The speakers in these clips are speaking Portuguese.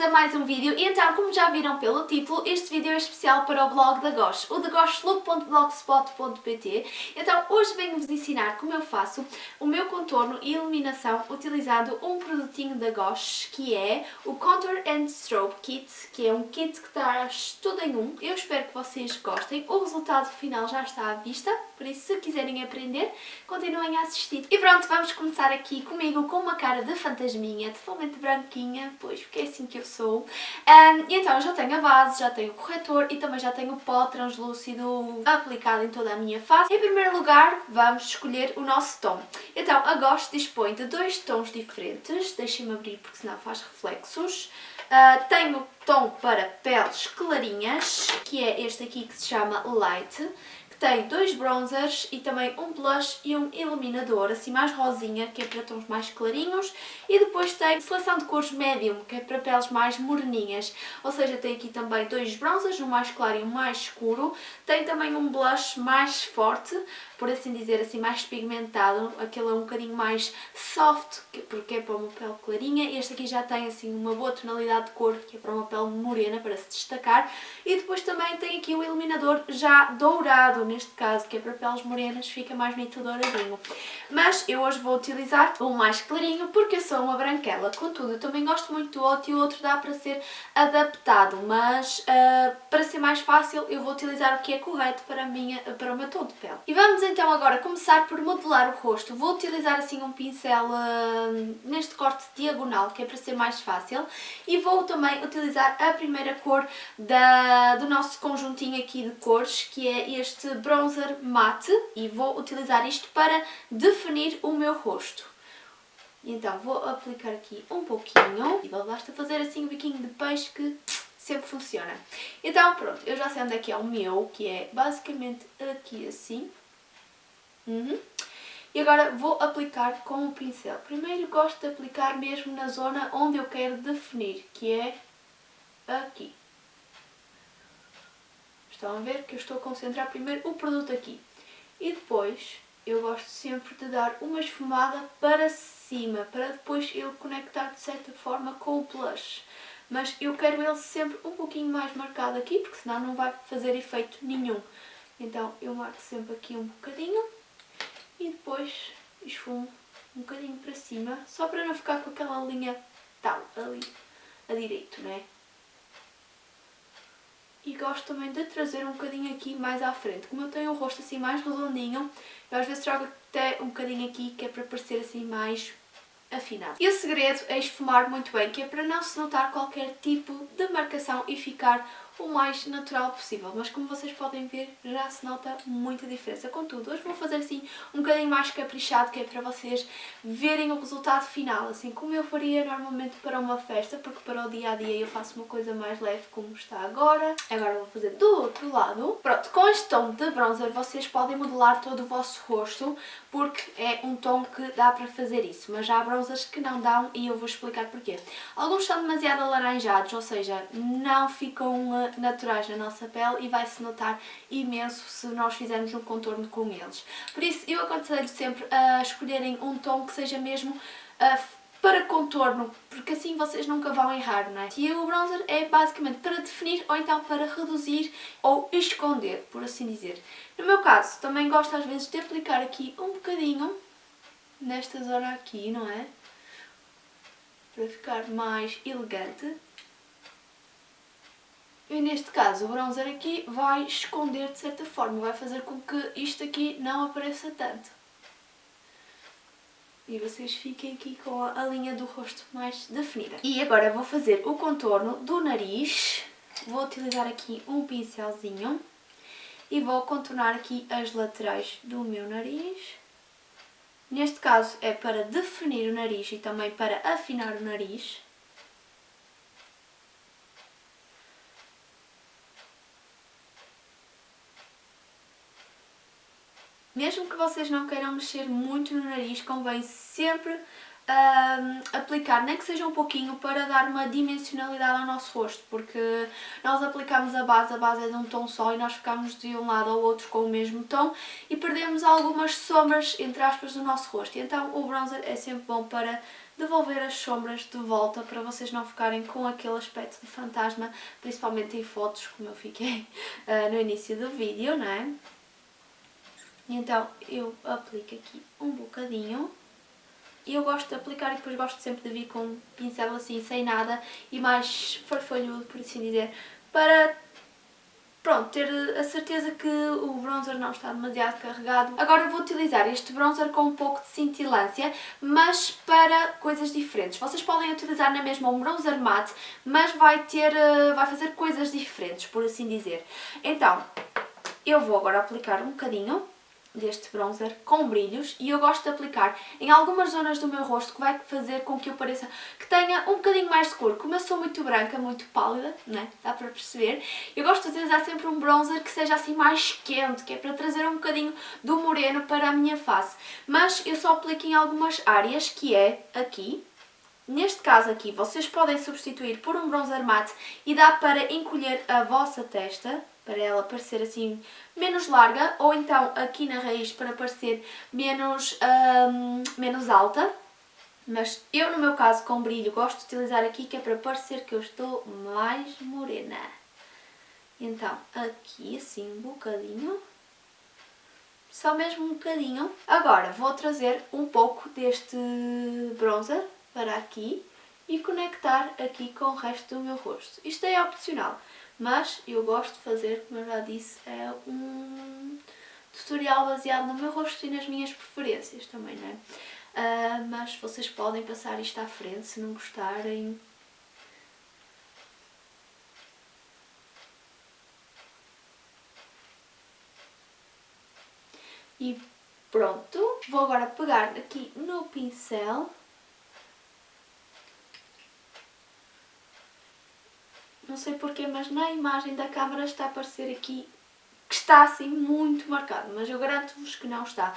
a mais um vídeo e então, como já viram pelo título, este vídeo é especial para o blog da Gosh, o thegoshlook.blogspot.pt. Então hoje venho-vos ensinar como eu faço o meu contorno e iluminação utilizando um produtinho da Gosh, que é o Contour and Strobe Kit, que é um kit que traz tudo em um. Eu espero que vocês gostem, o resultado final já está à vista, por isso se quiserem aprender, continuem a assistir. E pronto, vamos começar aqui comigo com uma cara de fantasminha, totalmente branquinha, pois porque é assim que eu sou. E então já tenho a base, já tenho o corretor e também já tenho o pó translúcido aplicado em toda a minha face. Em primeiro lugar, vamos escolher o nosso tom. Então a Gosh dispõe de dois tons diferentes, deixem-me abrir porque senão faz reflexos. Tenho tom para peles clarinhas, que é este aqui que se chama Light. Tem dois bronzers e também um blush e um iluminador, assim mais rosinha, que é para tons mais clarinhos. E depois tem seleção de cores medium, que é para peles mais moreninhas. Ou seja, tem aqui também dois bronzers, um mais claro e um mais escuro. Tem também um blush mais forte, por assim dizer, assim mais pigmentado. Aquele é um bocadinho mais soft, porque é para uma pele clarinha. Este aqui já tem assim uma boa tonalidade de cor, que é para uma pele morena, para se destacar. E depois também tem aqui o iluminador já dourado, neste caso, que é para peles morenas, fica mais bonito douradinho. Mas eu hoje vou utilizar o mais clarinho porque eu sou uma branquela. Contudo, eu também gosto muito do outro e o outro dá para ser adaptado, mas para ser mais fácil eu vou utilizar o que é correto para o meu tom de pele. E vamos então agora começar por modelar o rosto. Vou utilizar assim um pincel neste corte diagonal, que é para ser mais fácil, e vou também utilizar a primeira cor do nosso conjuntinho aqui de cores, que é este bronzer mate, e vou utilizar isto para definir o meu rosto. Então vou aplicar aqui um pouquinho e basta fazer assim um biquinho de peixe que sempre funciona. Então pronto, eu já sei onde é que é o meu, que é basicamente aqui assim. E agora vou aplicar com o pincel. Primeiro gosto de aplicar mesmo na zona onde eu quero definir, que é aqui. Estão a ver que eu estou a concentrar primeiro o produto aqui. E depois eu gosto sempre de dar uma esfumada para cima, para depois ele conectar de certa forma com o blush. Mas eu quero ele sempre um pouquinho mais marcado aqui, porque senão não vai fazer efeito nenhum. Então eu marco sempre aqui um bocadinho e depois esfumo um bocadinho para cima, só para não ficar com aquela linha tal ali a direito, não é? E gosto também de trazer um bocadinho aqui mais à frente. Como eu tenho o rosto assim mais redondinho, eu às vezes trago até um bocadinho aqui, que é para parecer assim mais afinado. E o segredo é esfumar muito bem, que é para não se notar qualquer tipo de marcação e ficar o mais natural possível. Mas como vocês podem ver, já se nota muita diferença. Contudo, hoje vou fazer assim um bocadinho mais caprichado, que é para vocês verem o resultado final, assim como eu faria normalmente para uma festa, porque para o dia a dia eu faço uma coisa mais leve como está agora. Agora vou fazer do outro lado. Pronto, com este tom de bronzer vocês podem modelar todo o vosso rosto, porque é um tom que dá para fazer isso, mas já há bronzers que não dão e eu vou explicar porquê. Alguns são demasiado alaranjados, ou seja, não ficam naturais na nossa pele e vai-se notar imenso se nós fizermos um contorno com eles. Por isso eu aconselho sempre a escolherem um tom que seja mesmo para contorno, porque assim vocês nunca vão errar, não é? E o bronzer é basicamente para definir ou então para reduzir ou esconder, por assim dizer. No meu caso, também gosto às vezes de aplicar aqui um bocadinho, nesta zona aqui, não é? Para ficar mais elegante. E neste caso o bronzer aqui vai esconder de certa forma, vai fazer com que isto aqui não apareça tanto. E vocês fiquem aqui com a linha do rosto mais definida. E agora vou fazer o contorno do nariz. Vou utilizar aqui um pincelzinho e vou contornar aqui as laterais do meu nariz. Neste caso é para definir o nariz e também para afinar o nariz. Mesmo que vocês não queiram mexer muito no nariz, convém sempre aplicar, nem que seja um pouquinho, para dar uma dimensionalidade ao nosso rosto, porque nós aplicamos a base é de um tom só e nós ficamos de um lado ao outro com o mesmo tom e perdemos algumas sombras, entre aspas, do nosso rosto. E então o bronzer é sempre bom para devolver as sombras de volta para vocês não ficarem com aquele aspecto de fantasma, principalmente em fotos, como eu fiquei no início do vídeo, não é? E então eu aplico aqui um bocadinho. E eu gosto de aplicar e depois gosto sempre de vir com um pincel assim, sem nada e mais farfalhudo, por assim dizer, para, pronto, ter a certeza que o bronzer não está demasiado carregado. Agora vou utilizar este bronzer com um pouco de cintilância, mas para coisas diferentes. Vocês podem utilizar na mesma um bronzer mate, mas vai fazer coisas diferentes, por assim dizer. Então, eu vou agora aplicar um bocadinho deste bronzer com brilhos e eu gosto de aplicar em algumas zonas do meu rosto que vai fazer com que eu pareça que tenha um bocadinho mais de cor. Como eu sou muito branca, muito pálida, né? Dá para perceber, eu gosto de utilizar sempre um bronzer que seja assim mais quente, que é para trazer um bocadinho do moreno para a minha face. Mas eu só aplico em algumas áreas, que é aqui. Neste caso aqui, vocês podem substituir por um bronzer mate e dá para encolher a vossa testa, para ela parecer assim menos larga, ou então aqui na raiz para parecer menos alta. Mas eu, no meu caso, com brilho, gosto de utilizar aqui, que é para parecer que eu estou mais morena. Então, aqui assim um bocadinho. Só mesmo um bocadinho. Agora vou trazer um pouco deste bronzer para aqui e conectar aqui com o resto do meu rosto. Isto é opcional, mas eu gosto de fazer, como eu já disse, é um tutorial baseado no meu rosto e nas minhas preferências também, não é? Mas vocês podem passar isto à frente se não gostarem. E pronto. Vou agora pegar aqui no pincel. Não sei porquê, mas na imagem da câmera está a aparecer aqui que está assim muito marcado, mas eu garanto-vos que não está.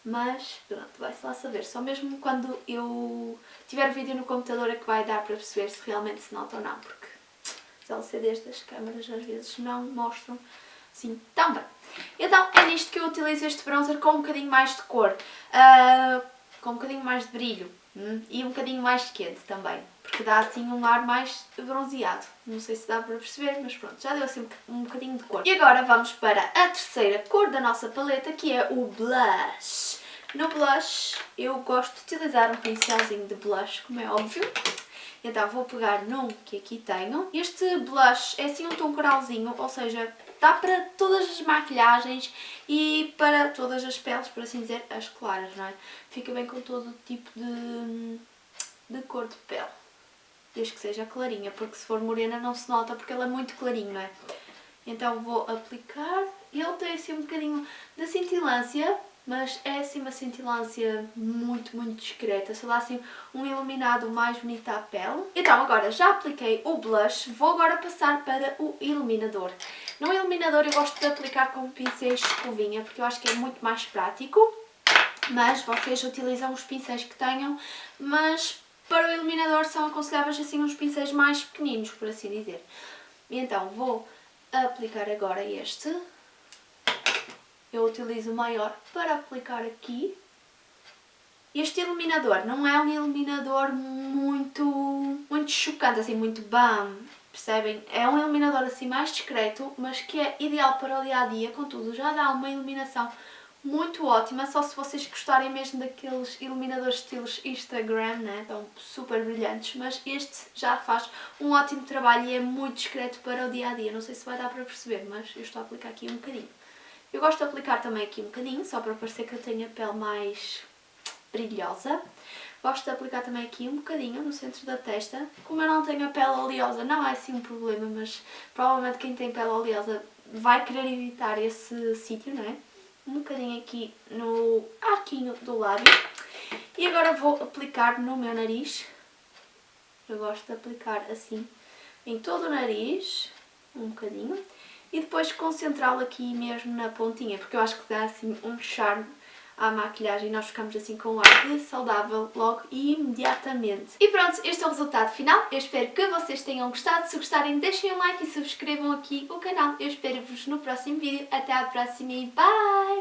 Mas pronto, vai-se lá saber. Só mesmo quando eu tiver o vídeo no computador é que vai dar para perceber se realmente se nota ou não, porque os LCDs das câmaras às vezes não mostram assim tão bem. Então é nisto que eu utilizo este bronzer com um bocadinho mais de cor, com um bocadinho mais de brilho e um bocadinho mais quente também, porque dá assim um ar mais bronzeado. Não sei se dá para perceber, mas pronto, já deu assim um bocadinho de cor. E agora vamos para a terceira cor da nossa paleta, que é o blush. No blush eu gosto de utilizar um pincelzinho de blush, como é óbvio. Então vou pegar num que aqui tenho. Este blush é assim um tom coralzinho, ou seja, dá para todas as maquilhagens e para todas as peles, por assim dizer, as claras, não é? Fica bem com todo tipo de cor de pele, desde que seja clarinha, porque se for morena não se nota porque ela é muito clarinho, não é? Então vou aplicar. Ele tem assim um bocadinho de cintilância, mas é assim uma cintilância muito, muito discreta, só dá assim um iluminado mais bonito à pele. Então agora já apliquei o blush, vou agora passar para o iluminador. No iluminador eu gosto de aplicar com pincéis escovinha, porque eu acho que é muito mais prático, mas vocês utilizam os pincéis que tenham, mas para o iluminador são aconselháveis assim uns pincéis mais pequeninos, por assim dizer. E então vou aplicar agora este. Eu utilizo o maior para aplicar aqui. Este iluminador não é um iluminador muito chocante, assim, muito bam, percebem? É um iluminador assim mais discreto, mas que é ideal para o dia-a-dia, contudo já dá uma iluminação muito ótima, só se vocês gostarem mesmo daqueles iluminadores estilos Instagram, né? Estão super brilhantes, mas este já faz um ótimo trabalho e é muito discreto para o dia-a-dia. Não sei se vai dar para perceber, mas eu estou a aplicar aqui um bocadinho. Eu gosto de aplicar também aqui um bocadinho, só para parecer que eu tenho a pele mais brilhosa. Gosto de aplicar também aqui um bocadinho no centro da testa. Como eu não tenho a pele oleosa, não é assim um problema, mas provavelmente quem tem pele oleosa vai querer evitar esse sítio, não é? Um bocadinho aqui no arquinho do lábio. E agora vou aplicar no meu nariz. Eu gosto de aplicar assim em todo o nariz, um bocadinho. E depois concentrá-lo aqui mesmo na pontinha, porque eu acho que dá assim um charme à maquilhagem e nós ficamos assim com um ar de saudável logo e imediatamente. E pronto, este é o resultado final. Eu espero que vocês tenham gostado. Se gostarem, deixem um like e subscrevam aqui o canal. Eu espero-vos no próximo vídeo. Até à próxima e bye!